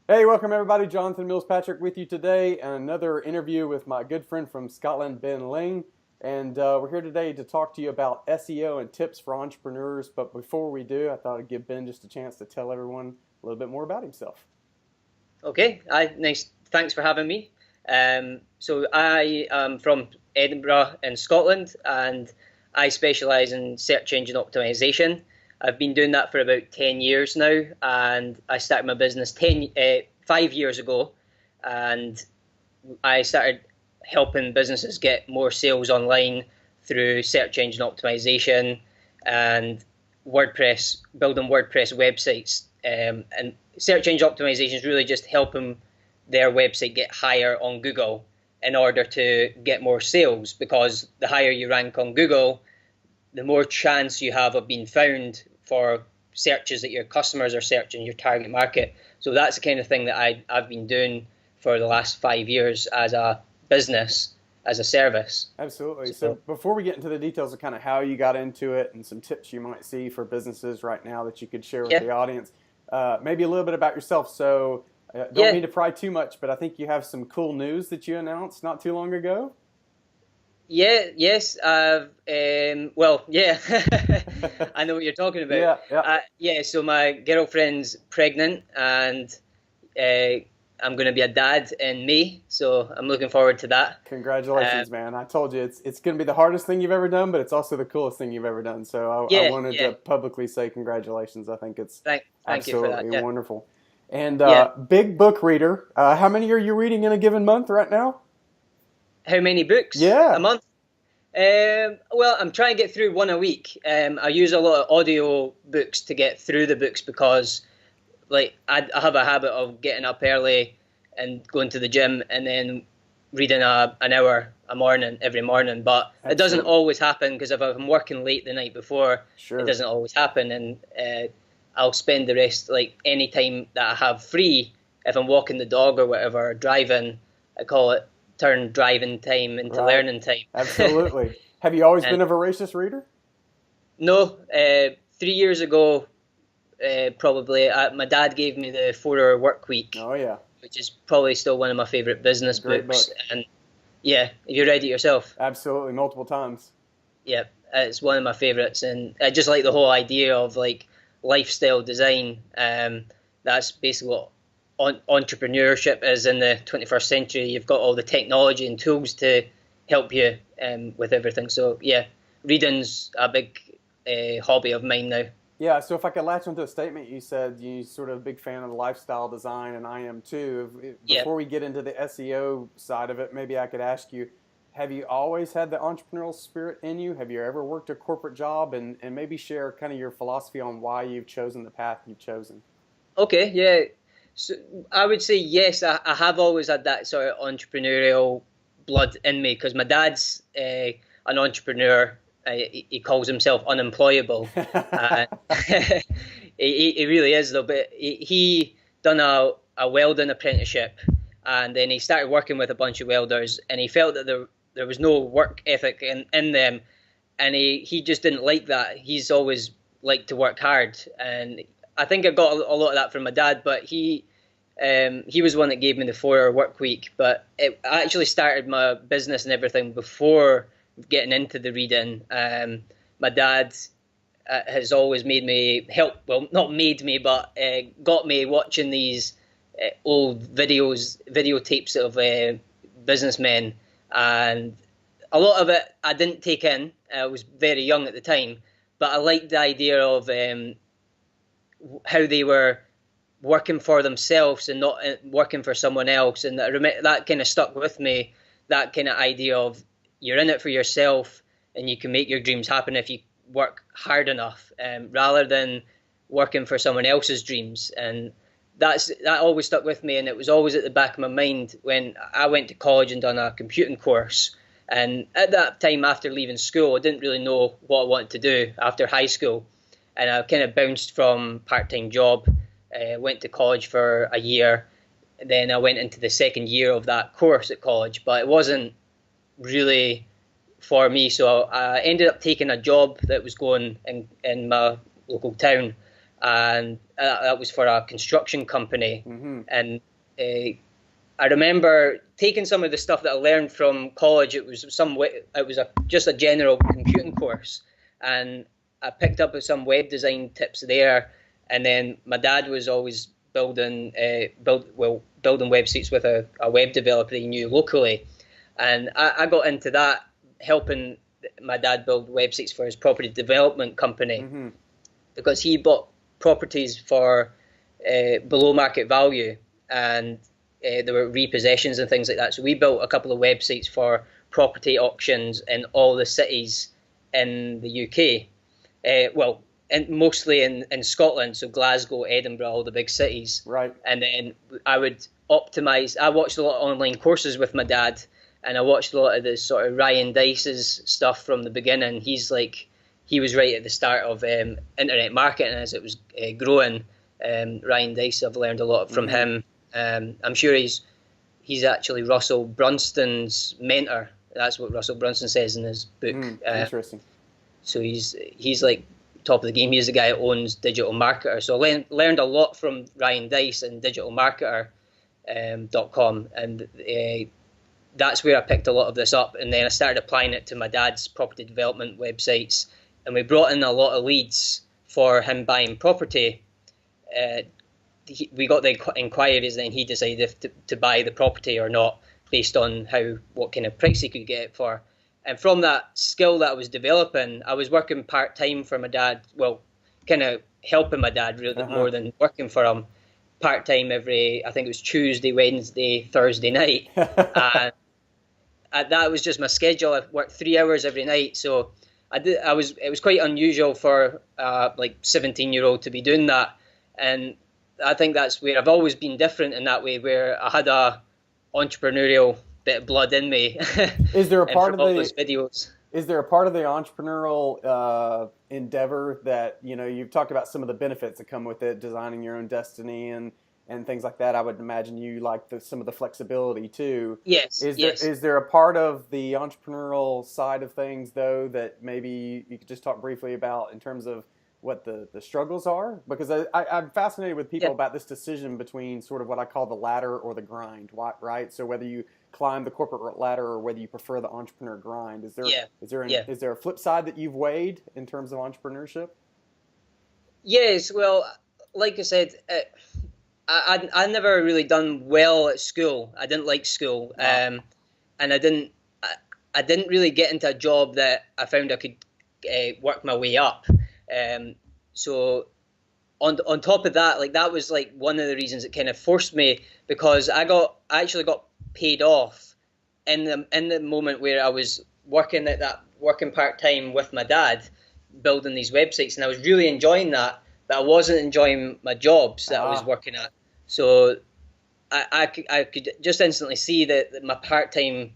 Hey, welcome everybody. Jonathan Mills Patrick with you today, and another interview with my good friend from Scotland, Ben Laing. And we're here today to talk to you about SEO and tips for entrepreneurs. But before we do, I thought I'd give Ben just a chance to tell everyone a little bit more about himself. Okay, nice. Thanks for having me. So I am from Edinburgh in Scotland, and I specialise in search engine optimization. I've been doing that for about 10 years now, and I started my business 5 years ago, and I started helping businesses get more sales online through search engine optimization and WordPress, building WordPress websites. And search engine optimization is really just helping their website get higher on Google in order to get more sales, because the higher you rank on Google, the more chance you have of being found for searches that your customers are searching, your target market. So that's the kind of thing that I've been doing for the last 5 years as a business, as a service. Absolutely. So before we get into the details of kind of how you got into it and some tips you might see for businesses right now that you could share with the audience, maybe a little bit about yourself. So don't mean to pry too much, but I think you have some cool news that you announced not too long ago. Yes. I know what you're talking about. So my girlfriend's pregnant, and I'm going to be a dad in May, so I'm looking forward to that. Congratulations, man. I told you, it's going to be the hardest thing you've ever done, but it's also the coolest thing you've ever done. So I wanted to publicly say congratulations. I think it's absolutely wonderful. And big book reader. How many are you reading in a given month right now? How many books? A month? Well, I'm trying to get through one a week. I use a lot of audio books to get through the books because, I have a habit of getting up early and going to the gym and then reading an hour every morning. But it doesn't always happen, because if I'm working late the night before, it doesn't always happen. And I'll spend the rest, any time that I have free, if I'm walking the dog or whatever, driving, I call it turn driving time into learning time. Absolutely. Have you always been a voracious reader? No. 3 years ago, probably, my dad gave me the 4-Hour Work Week. Oh, yeah. Which is probably still one of my favorite business books. And have you read it yourself? Absolutely, multiple times. Yeah, it's one of my favorites, and I just like the whole idea of lifestyle design. That's basically what entrepreneurship is in the 21st century. You've got all the technology and tools to help you with everything. So reading's a big hobby of mine now. Yeah, so if I could latch onto a statement you said, you're sort of a big fan of lifestyle design, and I am too. Before we get into the SEO side of it, maybe I could ask you, have you always had the entrepreneurial spirit in you? Have you ever worked a corporate job? And maybe share kind of your philosophy on why you've chosen the path you've chosen. Okay, yeah. So I would say yes, I have always had that sort of entrepreneurial blood in me, because my dad's an entrepreneur. He calls himself unemployable. He really is, though. But he done a welding apprenticeship, and then he started working with a bunch of welders, and he felt that there was no work ethic in them, and he just didn't like that. He's always liked to work hard, and I think I got a lot of that from my dad. But he was the one that gave me the 4-Hour Work Week. But I actually started my business and everything before getting into the reading. My dad has always made me not made me, but got me watching these old videotapes of businessmen, and a lot of it I didn't take in. I was very young at the time, but I liked the idea of how they were working for themselves and not working for someone else, and that kind of stuck with me. That kind of idea of you're in it for yourself, and you can make your dreams happen if you work hard enough, rather than working for someone else's dreams. And that always stuck with me, and it was always at the back of my mind when I went to college and done a computing course. And at that time, after leaving school, I didn't really know what I wanted to do after high school, and I kind of bounced from part-time job, went to college for a year, then I went into the second year of that course at college, but it wasn't really for me. So I ended up taking a job that was going in my local town, and that was for a construction company. Mm-hmm. And I remember taking some of the stuff that I learned from college. It was just a general computing course, and I picked up some web design tips there. And then my dad was always building websites with a web developer he knew locally, and I got into that, helping my dad build websites for his property development company, mm-hmm. because he bought properties for below market value, and there were repossessions and things like that. So we built a couple of websites for property auctions in all the cities in the UK. And mostly in Scotland, so Glasgow, Edinburgh, all the big cities. Right. And then I would optimize. I watched a lot of online courses with my dad, and I watched a lot of the sort of Ryan Dice's stuff from the beginning. He was right at the start of internet marketing as it was growing. Ryan Dice, I've learned a lot from him. I'm sure he's actually Russell Brunson's mentor. That's what Russell Brunson says in his book. Interesting. So he's like top of the game. He's the guy who owns Digital Marketer. So I learned a lot from Ryan Dice and digitalmarketer.com, and that's where I picked a lot of this up. And then I started applying it to my dad's property development websites, and we brought in a lot of leads for him buying property. We got the inquiries, and then he decided if to buy the property or not based on what kind of price he could get it for. And from that skill that I was developing, I was working part-time for my dad, well, kind of helping my dad really more than working for him, part-time I think it was Tuesday, Wednesday, Thursday night. And that was just my schedule. I worked 3 hours every night. So it was quite unusual for like 17-year-old to be doing that. And I think that's where I've always been different in that way, where I had a entrepreneurial bit of blood in me. Is there a part of those videos? Is there a part of the entrepreneurial endeavor that, you've talked about some of the benefits that come with it, designing your own destiny and things like that? I would imagine you like some of the flexibility too. Yes. Is there a part of the entrepreneurial side of things though that maybe you could just talk briefly about in terms of what the struggles are? Because I'm fascinated with people about this decision between sort of what I call the ladder or the grind, right? So whether you climb the corporate ladder or whether you prefer the entrepreneur grind, is there a flip side that you've weighed in terms of entrepreneurship? Yes, well, like I said, I never really done well at school. I didn't like school, and I didn't really get into a job that I found I could work my way up. So on top of that, like that was like one of the reasons it kind of forced me, because I actually got paid off in the moment where I was working part-time with my dad, building these websites, and I was really enjoying that, but I wasn't enjoying my jobs that I was working at. So I could just instantly see that my part-time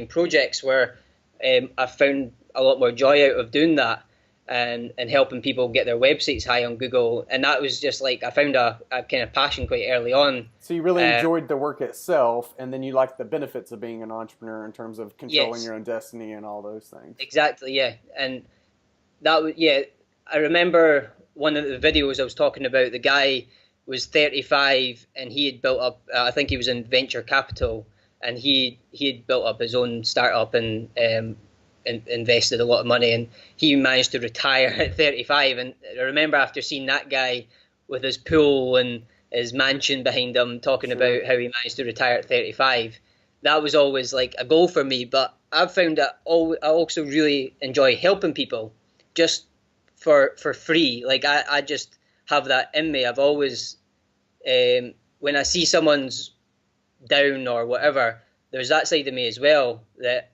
projects were, I found a lot more joy out of doing that. And helping people get their websites high on Google. And that was just like, I found a kind of passion quite early on. So you really enjoyed the work itself, and then you liked the benefits of being an entrepreneur in terms of controlling your own destiny and all those things. Exactly, yeah. And that was, I remember one of the videos I was talking about, the guy was 35 and he had built up, I think he was in venture capital, and he had built up his own startup and invested a lot of money, and he managed to retire at 35. And I remember after seeing that guy with his pool and his mansion behind him talking about how he managed to retire at 35, that was always like a goal for me. But I've found that I also really enjoy helping people just for free. Like I just have that in me. I've always when I see someone's down or whatever, there's that side of me as well, that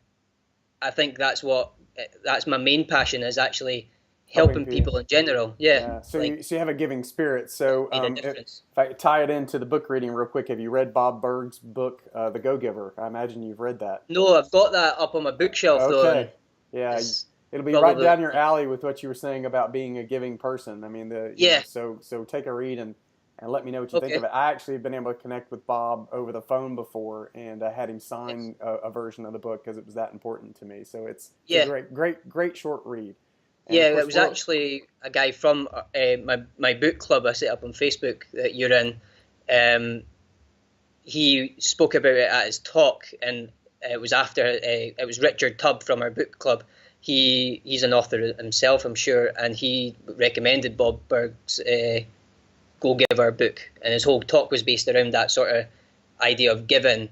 I think that's my main passion, is actually helping people in general. Yeah. So you have a giving spirit. So if I tie it into the book reading real quick, have you read Bob Burg's book, The Go-Giver? I imagine you've read that. No, I've got that up on my bookshelf though. Yeah. It'll be right down your alley with what you were saying about being a giving person. I mean, so take a read and let me know what you think of it. I actually have been able to connect with Bob over the phone before, and I had him sign a version of the book because it was that important to me. So it's a great short read. And it was actually a guy from my book club I set up on Facebook that you're in. He spoke about it at his talk, and it was after it was Richard Tubb from our book club. He's an author himself, I'm sure, and he recommended Bob Burg's Go Giver book, and his whole talk was based around that sort of idea of giving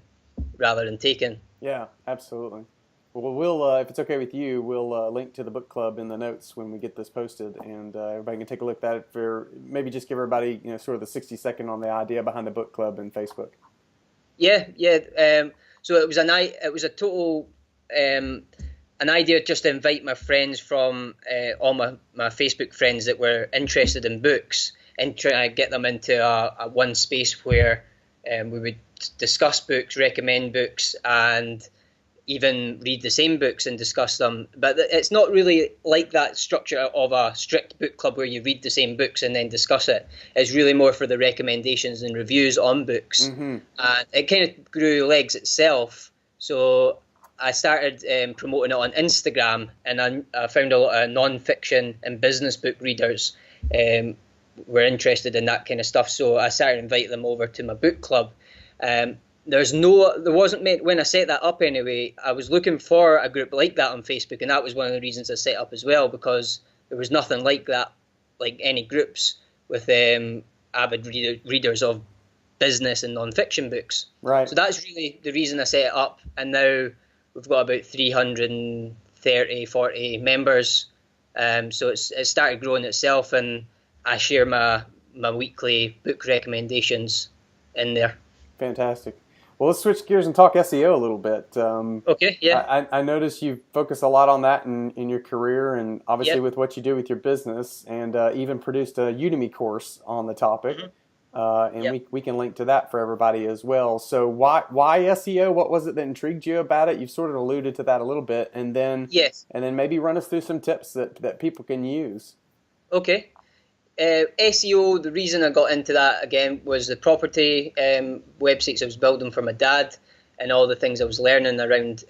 rather than taking. Yeah, absolutely. Well, we'll if it's okay with you, we'll link to the book club in the notes when we get this posted, and everybody can take a look at it. For maybe just give everybody sort of the 60-second on the idea behind the book club and Facebook. Yeah. So it was a total an idea just to invite my friends from all my Facebook friends that were interested in books, and try to get them into a one space where we would discuss books, recommend books, and even read the same books and discuss them. But it's not really like that structure of a strict book club where you read the same books and then discuss it. It's really more for the recommendations and reviews on books. Mm-hmm. And it kind of grew legs itself. So I started promoting it on Instagram, and I found a lot of non-fiction and business book readers were interested in that kind of stuff. So I started inviting them over to my book club. There wasn't when I set that up anyway. I was looking for a group like that on Facebook, and that was one of the reasons I set up as well, because there was nothing like that, like any groups with avid readers of business and non-fiction books. Right. So that's really the reason I set it up, and now we've got about 40 members. So it started growing itself, and I share my weekly book recommendations in there. Fantastic. Well, let's switch gears and talk SEO a little bit. Okay, yeah. I noticed you focus a lot on that in your career, and obviously with what you do with your business, and even produced a Udemy course on the topic. Mm-hmm. And we can link to that for everybody as well. So why SEO? What was it that intrigued you about it? You've sort of alluded to that a little bit, and then maybe run us through some tips that people can use. Okay. SEO, the reason I got into that again was the property websites I was building for my dad, and all the things I was learning around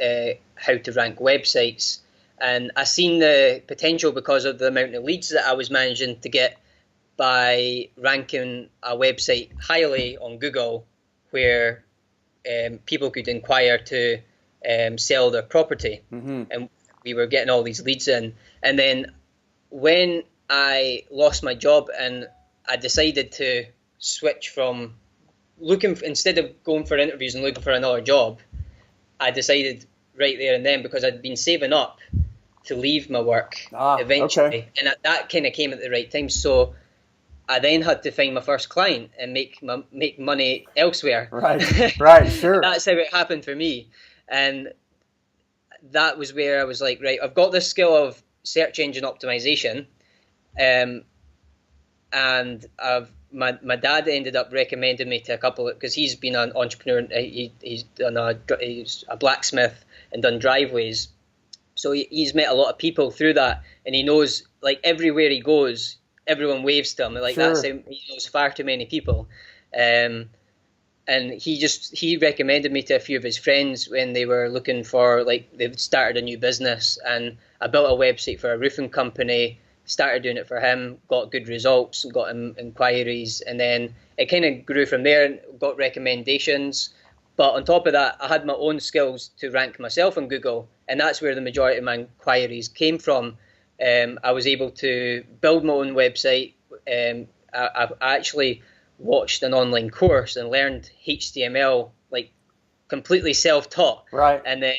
how to rank websites. And I seen the potential because of the amount of leads that I was managing to get by ranking a website highly on Google, where people could inquire to sell their property. Mm-hmm. And we were getting all these leads in. And then when I lost my job and I decided to switch from instead of going for interviews and looking for another job, I decided right there and then, because I'd been saving up to leave my work eventually. Okay. And that kind of came at the right time. So I then had to find my first client and make money elsewhere. Right, sure. That's how it happened for me. And that was where I was like, right, I've got this skill of search engine optimization. And my dad ended up recommending me to a couple, because he's been an entrepreneur. He's a blacksmith and done driveways, so he's met a lot of people through that, and he knows, like, everywhere he goes, everyone waves to him. Like, sure. That's how he knows far too many people. And he recommended me to a few of his friends when they were looking for, like, they've started a new business, and I built a website for a roofing company. Started doing it for him, got good results, got him inquiries, and then it kind of grew from there, got recommendations. But on top of that, I had my own skills to rank myself on Google, and that's where the majority of my inquiries came from. I was able to build my own website. I actually watched an online course and learned HTML, like, completely self-taught. Right. And then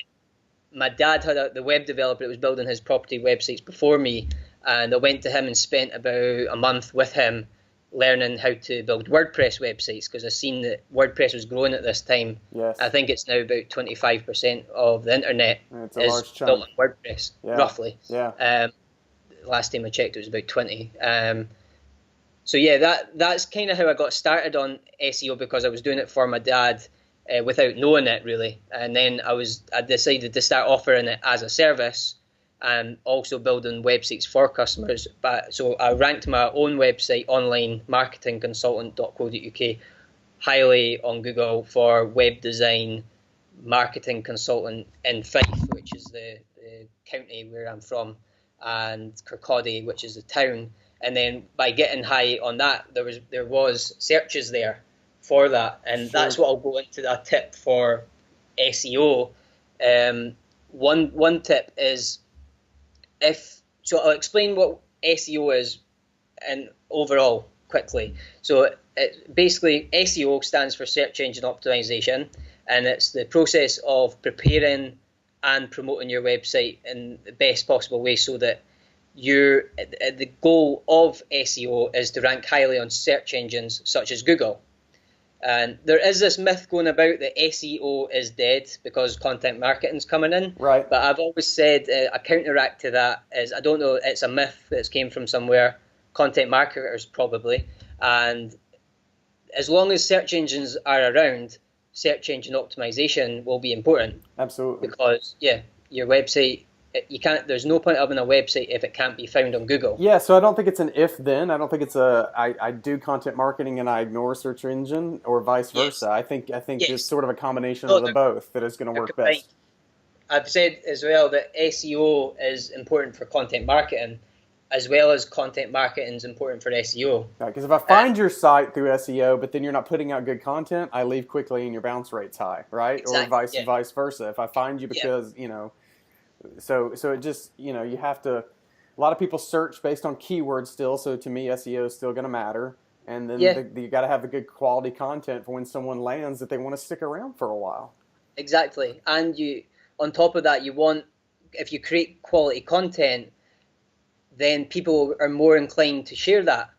my dad had the web developer that was building his property websites before me, and I went to him and spent about a month with him learning how to build WordPress websites, because I seen that WordPress was growing at this time. Yes. I think it's now about 25% of the internet is built on WordPress, roughly. Yeah. Last time I checked, it was about 20. So yeah, that's kind of how I got started on SEO, because I was doing it for my dad without knowing it really, and then I decided to start offering it as a service. and also building websites for customers. But so I ranked my own website online, marketingconsultant.co.uk, highly on Google for web design marketing consultant in Fife, which is the county where I'm from, and Kirkcaldy, which is the town. And then by getting high on that, there was searches there for that, and Sure. That's what I'll go into that tip for SEO. One tip is I'll explain what SEO is and overall quickly. So basically SEO stands for search engine optimization, and it's the process of preparing and promoting your website in the best possible way so that the goal of SEO is to rank highly on search engines such as Google. And there is this myth going about that SEO is dead because content marketing's coming in. Right. But I've always said a counteract to that is, I don't know, it's a myth that's came from somewhere, content marketers probably. And as long as search engines are around, search engine optimization will be important. Absolutely. Because, your website, there's no point having a website if it can't be found on Google. Yeah, so I don't think it's an if then. I don't think it's I do content marketing and I ignore search engine or vice versa. Yes. I think Yes. it's sort of a combination of the both that is going to work best. I've said as well that SEO is important for content marketing, as well as content marketing is important for SEO. Because if I find your site through SEO, but then you're not putting out good content, I leave quickly and your bounce rate's high, right? Exactly, Or vice versa. If I find you because, so it just, you have to, a lot of people search based on keywords still, so to me SEO is still going to matter. And then you got to have the good quality content for when someone lands that they want to stick around for a while. Exactly. And on top of that, if you create quality content, then people are more inclined to share that.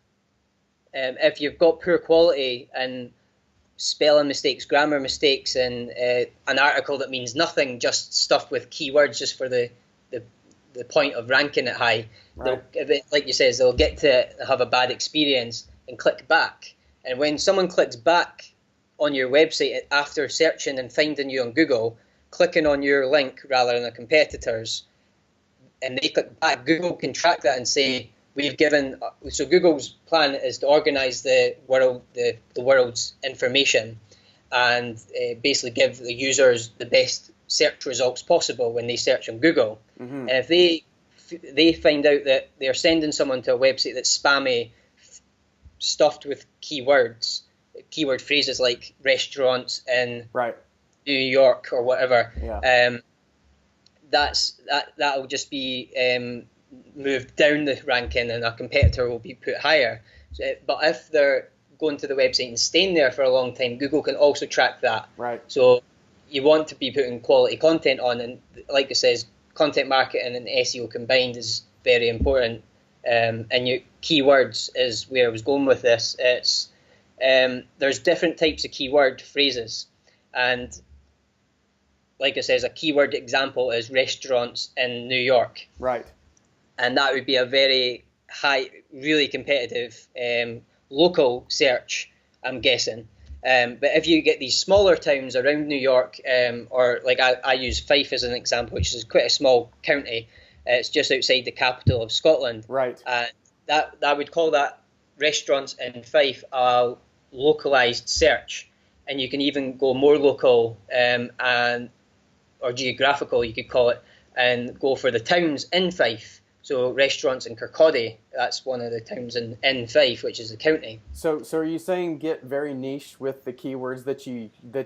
If you've got poor quality and spelling mistakes, grammar mistakes, and an article that means nothing, just stuff with keywords just for the point of ranking it high, right. Like you said, they'll get to have a bad experience and click back. And when someone clicks back on your website after searching and finding you on Google, clicking on your link rather than a competitor's, and they click back, Google can track that and say, so Google's plan is to organize the world's information and basically give the users the best search results possible when they search on Google. Mm-hmm. And if they find out that they're sending someone to a website that's spammy, stuffed with keyword phrases like restaurants in New York or whatever, that'll just be moved down the ranking and a competitor will be put higher. But if they're going to the website and staying there for a long time, Google can also track that. Right. So you want to be putting quality content on, and like it says, content marketing and SEO combined is very important. And your keywords is where I was going with this. It's there's different types of keyword phrases, and like it says, a keyword example is restaurants in New York. Right. And that would be a very high, really competitive local search, I'm guessing. But if you get these smaller towns around New York, or like I use Fife as an example, which is quite a small county. It's just outside the capital of Scotland. Right. That would call that restaurants in Fife a localized search. And you can even go more local or geographical, you could call it, and go for the towns in Fife. So restaurants in Kirkcaldy, that's one of the towns in Fife, which is the county. So are you saying get very niche with the keywords that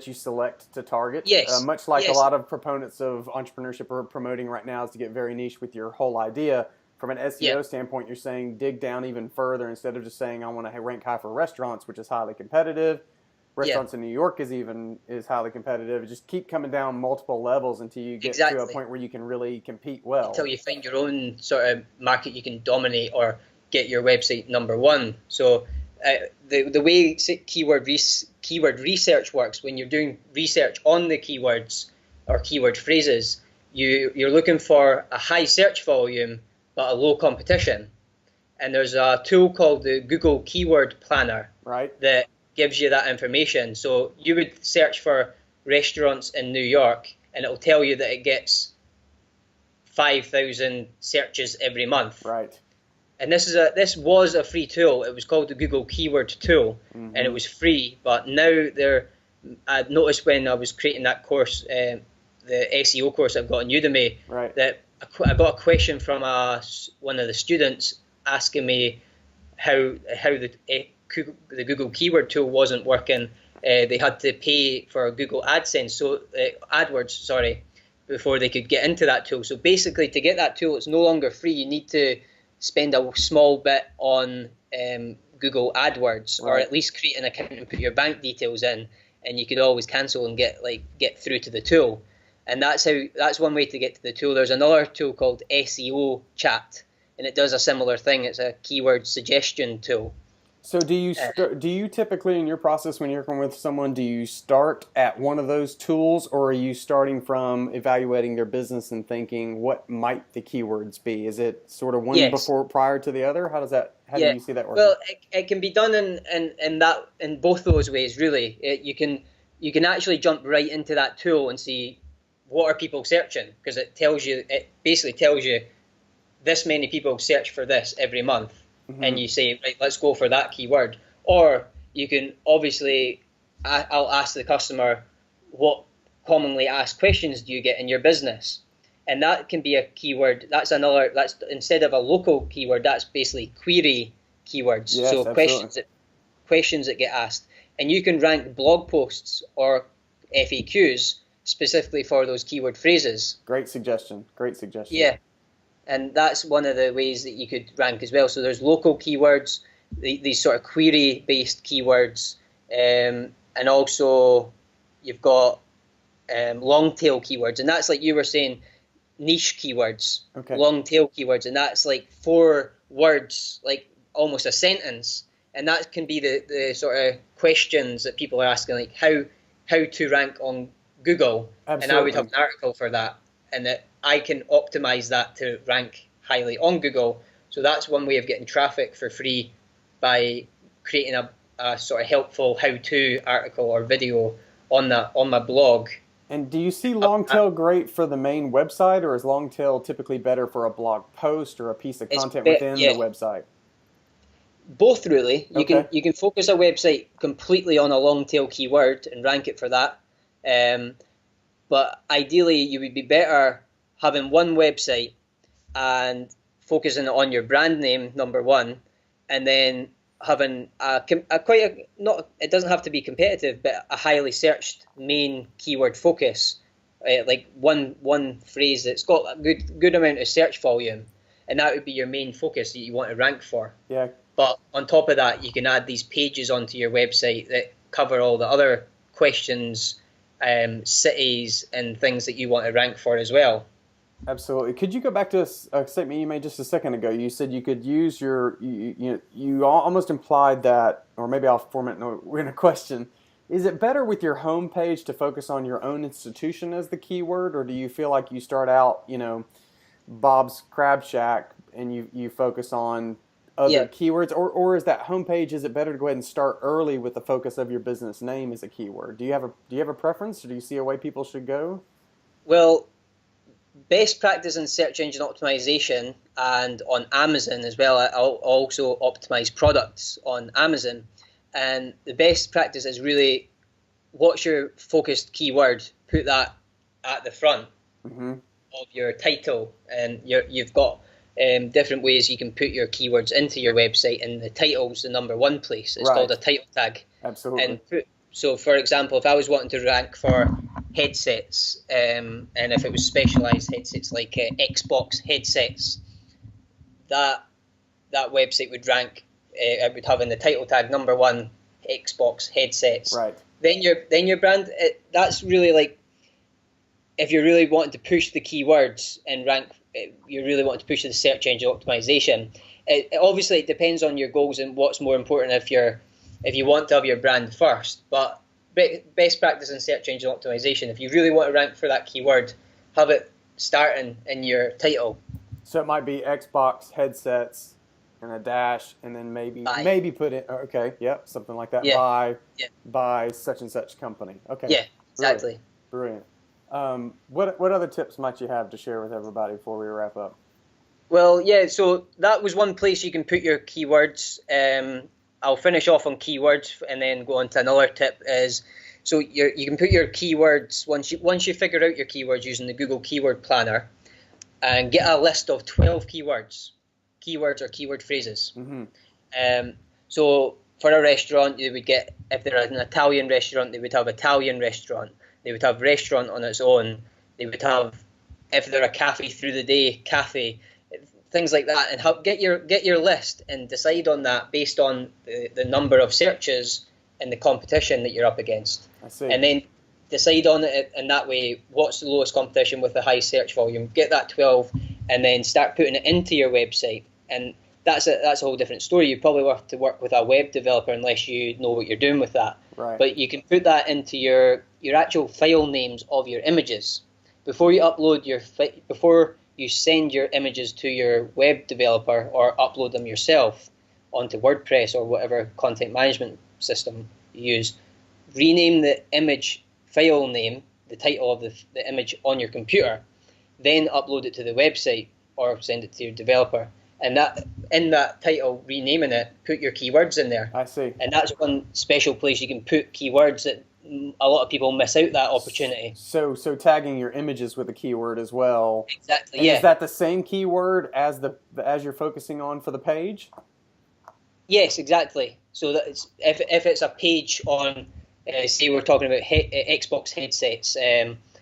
you select to target? Yes. Much like a lot of proponents of entrepreneurship are promoting right now is to get very niche with your whole idea. From an SEO standpoint, you're saying dig down even further instead of just saying I want to rank high for restaurants, which is highly competitive. Restaurants in New York is highly competitive. Just keep coming down multiple levels until you get to a point where you can really compete well. Until you find your own sort of market you can dominate or get your website number one. So the way keyword research works, when you're doing research on the keywords or keyword phrases, you're looking for a high search volume but a low competition. And there's a tool called the Google Keyword Planner that gives you that information. So you would search for restaurants in New York and it'll tell you that it gets 5,000 searches every month. Right. And this was a free tool. It was called the Google Keyword Tool, and it was free. But now I noticed when I was creating that course, the SEO course I've got on Udemy, that I got a question from one of the students asking me how the Google Keyword Tool wasn't working. They had to pay for Google AdWords, before they could get into that tool. So basically, to get that tool, it's no longer free. You need to spend a small bit on Google AdWords, or at least create an account and put your bank details in, and you could always cancel and get through to the tool. And that's one way to get to the tool. There's another tool called SEO Chat, and it does a similar thing. It's a keyword suggestion tool. So do you typically, in your process when you're working with someone, do you start at one of those tools, or are you starting from evaluating their business and thinking what might the keywords be? Is it sort of one prior to the other? How do you see that working? Well, it can be done in both those ways, really. You can actually jump right into that tool and see what are people searching, because it basically tells you this many people search for this every month. And you say, right, let's go for that keyword. Or you can obviously, I'll ask the customer, what commonly asked questions do you get in your business? And that can be a keyword. That's instead of a local keyword, that's basically query keywords. Yes, so questions that get asked. And you can rank blog posts or FAQs specifically for those keyword phrases. Great suggestion. Yeah. And that's one of the ways that you could rank as well. So there's local keywords, these sort of query-based keywords, and also you've got long-tail keywords. And that's, like you were saying, niche keywords, long-tail keywords. And that's like 4 words, like almost a sentence. And that can be the sort of questions that people are asking, like how to rank on Google. Absolutely. And I would have an article for that. And that I can optimize that to rank highly on Google. So that's one way of getting traffic for free, by creating a sort of helpful how-to article or video on my blog. And do you see long tail great for the main website, or is long tail typically better for a blog post or a piece of content within the website? Both, really. You can focus a website completely on a long tail keyword and rank it for that. But ideally, you would be better having one website and focusing on your brand name, number one, and then having it doesn't have to be competitive, but a highly searched main keyword focus, like one phrase that's got a good amount of search volume, and that would be your main focus that you want to rank for. Yeah. But on top of that, you can add these pages onto your website that cover all the other questions, cities, and things that you want to rank for as well. Absolutely. Could you go back to a statement you made just a second ago? You said you could use you almost implied that, or maybe I'll form it in a question. Is it better with your homepage to focus on your own institution as the keyword, or do you feel like you start out, Bob's Crab Shack, and you focus on other keywords, or is that homepage, is it better to go ahead and start early with the focus of your business name as a keyword? Do you have a preference, or do you see a way people should go? Well, best practice in search engine optimization, and on Amazon as well. I'll also optimize products on Amazon, and the best practice is really, what's your focused keyword? Put that at the front of your title, and you've got different ways you can put your keywords into your website, and the title's the number one place. It's called a title tag. Absolutely. So, for example, if I was wanting to rank for headsets, and if it was specialized headsets like Xbox headsets, that website would rank. It would have in the title tag number one Xbox headsets. Right. Then your brand. That's really like, if you're really wanting to push the keywords and rank, you really want to push the search engine optimization. Obviously, it depends on your goals and what's more important. If you want to have your brand first, but best practice in search engine optimization, if you really want to rank for that keyword, have it starting in your title. So it might be Xbox headsets and a dash, and then maybe put it. Okay, something like that. Yeah. By such and such company. Okay. Yeah, exactly. Brilliant. What other tips might you have to share with everybody before we wrap up? Well, yeah, so that was one place you can put your keywords. I'll finish off on keywords and then go on to another tip is, so you can put your keywords, once you figure out your keywords using the Google Keyword Planner, and get a list of 12 keywords or keyword phrases. So for a restaurant, you would get, if they're an Italian restaurant, they would have Italian restaurant. They would have restaurant on its own. They would have, if they're a cafe through the day, cafe, things like that. And get your list and decide on that based on the number of searches and the competition that you're up against. I see. And then decide on it in that way, what's the lowest competition with the high search volume. Get that 12 and then start putting it into your website. And that's a whole different story. You probably have to work with a web developer unless you know what you're doing with that. Right. But you can put that into your actual file names of your images. Before you send your images to your web developer or upload them yourself onto WordPress or whatever content management system you use, rename the image file name, the title of the image on your computer, then upload it to the website or send it to your developer. And that in that title, renaming it, put your keywords in there. I see. And that's one special place you can put keywords that a lot of people miss out that opportunity. So tagging your images with a keyword as well. Exactly. And yeah. Is that the same keyword as you're focusing on for the page? Yes, exactly. So that if it's a page on, say we're talking about Xbox headsets,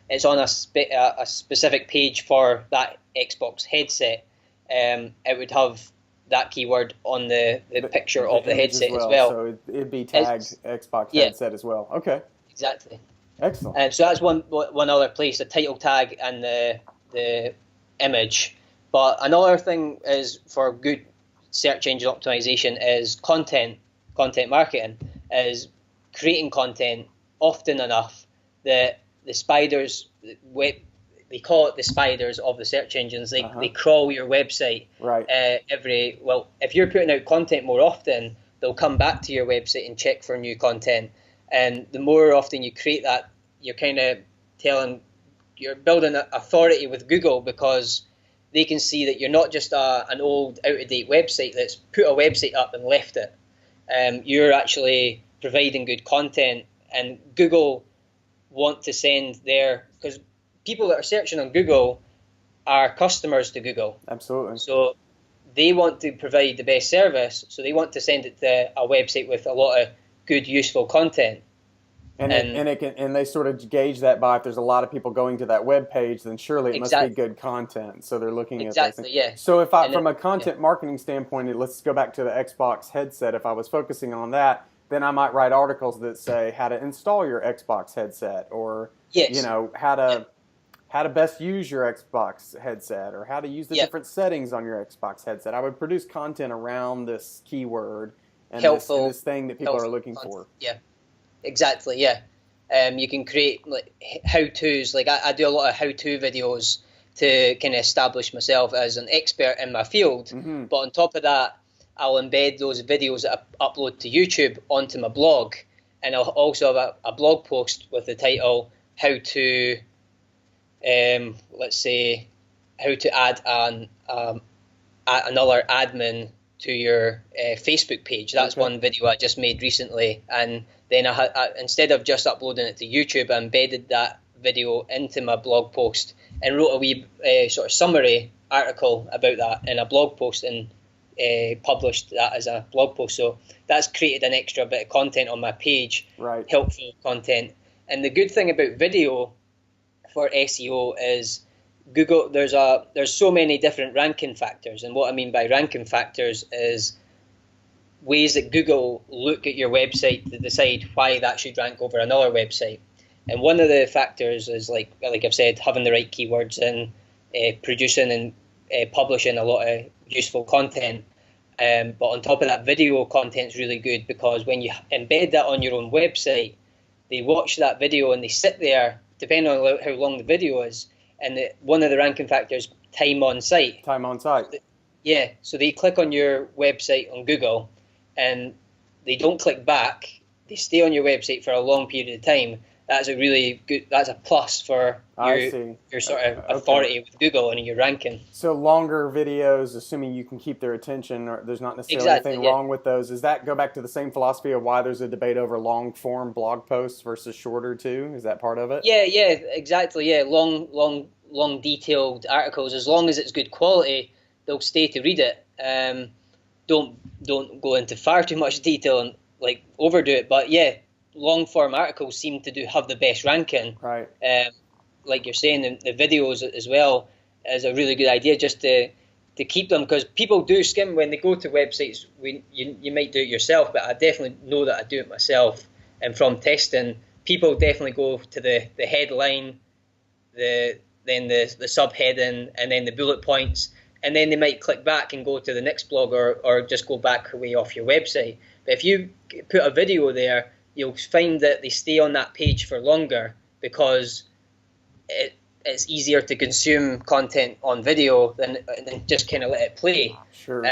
it's on a specific page for that Xbox headset. It would have that keyword on the picture of the headset as well. So it'd be tagged Xbox headset as well. Okay. Exactly. Excellent. So that's one other place, the title tag and the image. But another thing is for good search engine optimization is content marketing, is creating content often enough that the spiders, they call it the spiders of the search engines. They crawl your website. Right. If you're putting out content more often, they'll come back to your website and check for new content. And the more often you create that, you're kind of you're building authority with Google, because they can see that you're not just an old, out-of-date website that's put a website up and left it. You're actually providing good content, and Google want to send because people that are searching on Google are customers to Google. Absolutely. So they want to provide the best service, so they want to send it to a website with a lot of good, useful content. And they sort of gauge that by, if there's a lot of people going to that web page, then surely it must be good content. So they're looking at those things. Yeah. So from a content marketing standpoint, let's go back to the Xbox headset. If I was focusing on that, then I might write articles that say how to install your Xbox headset, or how to best use your Xbox headset, or how to use the different settings on your Xbox headset. I would produce content around this keyword and this thing that people are looking for. Yeah. Exactly, yeah. You can create like how-tos. Like I do a lot of how-to videos to kind of establish myself as an expert in my field. Mm-hmm. But on top of that, I'll embed those videos that I upload to YouTube onto my blog. And I'll also have a blog post with the title, how to add another admin to your Facebook page. That's one video I just made recently, and then instead of just uploading it to YouTube, I embedded that video into my blog post and wrote a wee sort of summary article about that in a blog post, and published that as a blog post. So that's created an extra bit of content on my page, helpful content. And the good thing about video for SEO is Google, there's so many different ranking factors, and what I mean by ranking factors is ways that Google look at your website to decide why that should rank over another website. And one of the factors is, like I've said, having the right keywords and producing and publishing a lot of useful content. But on top of that, video content is really good, because when you embed that on your own website, they watch that video and they sit there, depending on how long the video is. And one of the ranking factors, time on site. Time on site. Yeah, so they click on your website on Google, and they don't click back. They stay on your website for a long period of time, that's a really good, that's a plus for your sort of authority with Google and your ranking. So longer videos, assuming you can keep their attention, or there's not necessarily anything wrong with those. Does that go back to the same philosophy of why there's a debate over long form blog posts versus shorter too? Is that part of it? Yeah, exactly. Yeah, long detailed articles, as long as it's good quality, they'll stay to read it. Don't go into far too much detail and like overdo it. But yeah, long form articles seem to have the best ranking. Right. Like you're saying, the videos as well is a really good idea, just to keep them, because people do skim when they go to websites. You might do it yourself, but I definitely know that I do it myself. And from testing, people definitely go to the headline, then the subheading, and then the bullet points, and then they might click back and go to the next blog or just go back away off your website. But if you put a video there, you'll find that they stay on that page for longer, because it's easier to consume content on video than just kind of let it play. Sure.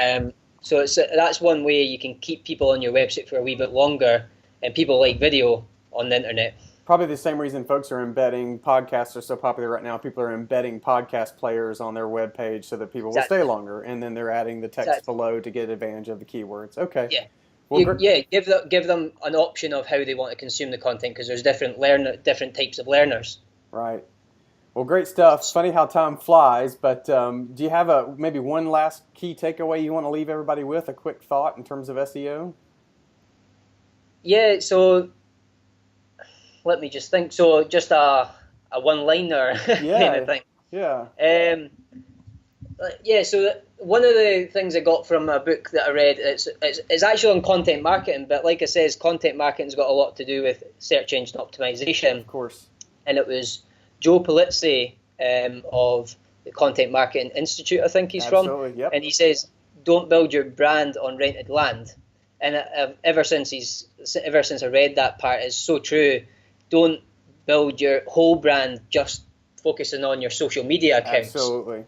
So that's one way you can keep people on your website for a wee bit longer, and people like video on the internet. Probably the same reason folks are embedding podcasts are so popular right now. People are embedding podcast players on their web page so that people will stay longer, and then they're adding the text below to get advantage of the keywords. Okay. Yeah. Well, give them an option of how they want to consume the content, because there's different types of learners. Right. Well, great stuff. Funny how time flies, but do you have maybe one last key takeaway you want to leave everybody with, a quick thought in terms of SEO? Yeah, so let me just think. So just a one-liner kind of thing. Yeah. So one of the things I got from a book that I read, it's actually on content marketing, but like I says, content marketing's got a lot to do with search engine optimization. Of course. And it was Joe Polizzi of the Content Marketing Institute, I think he's from. Yep. And he says, don't build your brand on rented land. And ever since I read that part, it's so true. Don't build your whole brand just focusing on your social media accounts. Absolutely.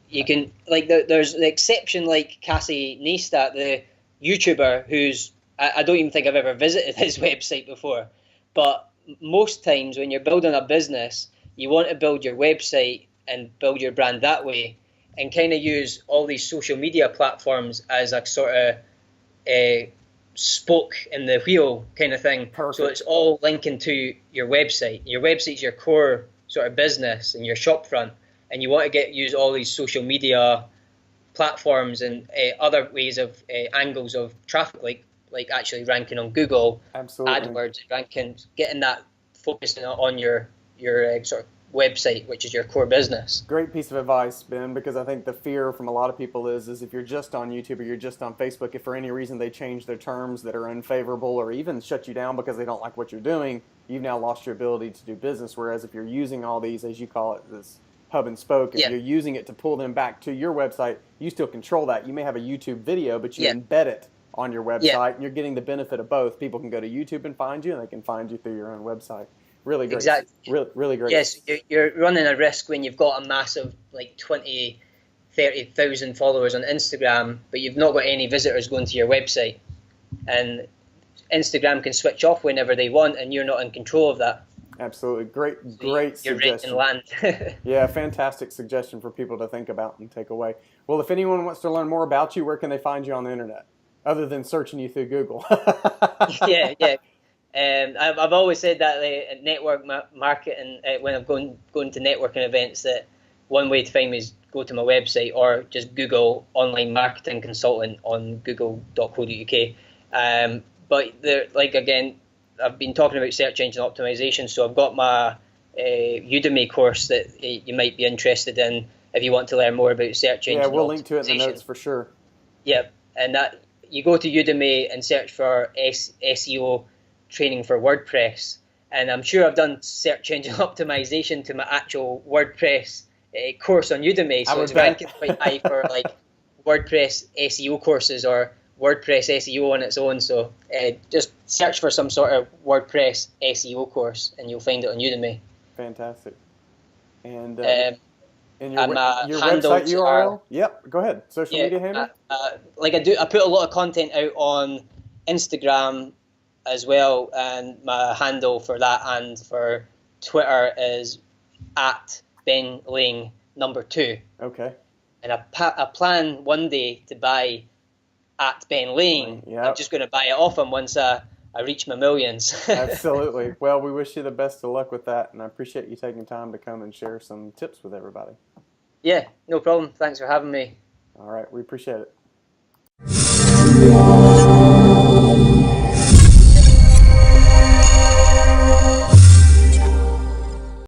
You can, like, there's the exception, like Cassie Neistat, the YouTuber, who's, I don't even think I've ever visited his website before. But most times when you're building a business, you want to build your website and build your brand that way, and kind of use all these social media platforms as a sort of a spoke in the wheel kind of thing. Perfect. So it's all linking to your website. Your website's your core sort of business and your shop front, and you want to use all these social media platforms and other ways of angles of traffic, like actually ranking on Google, Absolutely. AdWords, ranking, getting that focusing on your sort of website, which is your core business. Great piece of advice, Ben, because I think the fear from a lot of people is if you're just on YouTube or you're just on Facebook, if for any reason they change their terms that are unfavorable or even shut you down because they don't like what you're doing, you've now lost your ability to do business. Whereas if you're using all these, as you call it, this hub and spoke, if you're using it to pull them back to your website, you still control that. You may have a YouTube video, but you embed it on your website, and you're getting the benefit of both. People can go to YouTube and find you, and they can find you through your own website. Really great. Exactly. Really great. Yes, you're running a risk when you've got a massive, like 20, 30,000 followers on Instagram, but you've not got any visitors going to your website. And Instagram can switch off whenever they want, and you're not in control of that. Absolutely. Great You're suggestion. renting land. Yeah, fantastic suggestion for people to think about and take away. Well, if anyone wants to learn more about you, where can they find you on the internet, other than searching you through Google? Yeah. I've always said that network marketing, when I'm going to networking events, that one way to find me is go to my website or just Google online marketing consultant on google.co.uk. But again, I've been talking about search engine optimization, so I've got my Udemy course that you might be interested in if you want to learn more about search engine optimization. Yeah, we'll link to it in the notes for sure. Yeah, and that you go to Udemy and search for SEO training for WordPress, and I'm sure I've done search engine optimization to my actual WordPress course on Udemy, so it's ranking quite high for like WordPress SEO courses or WordPress SEO on its own. So just search for some sort of WordPress SEO course and you'll find it on Udemy. Fantastic. And your website URL? Yep, go ahead. Social media handle? I put a lot of content out on Instagram, as well, and my handle for that and for Twitter is at Ben Laing #2. Okay. And I plan one day to buy at Ben Laing. Yep. I'm just going to buy it off him once I reach my millions. Absolutely. Well, we wish you the best of luck with that, and I appreciate you taking time to come and share some tips with everybody. Yeah, no problem. Thanks for having me. All right. We appreciate it.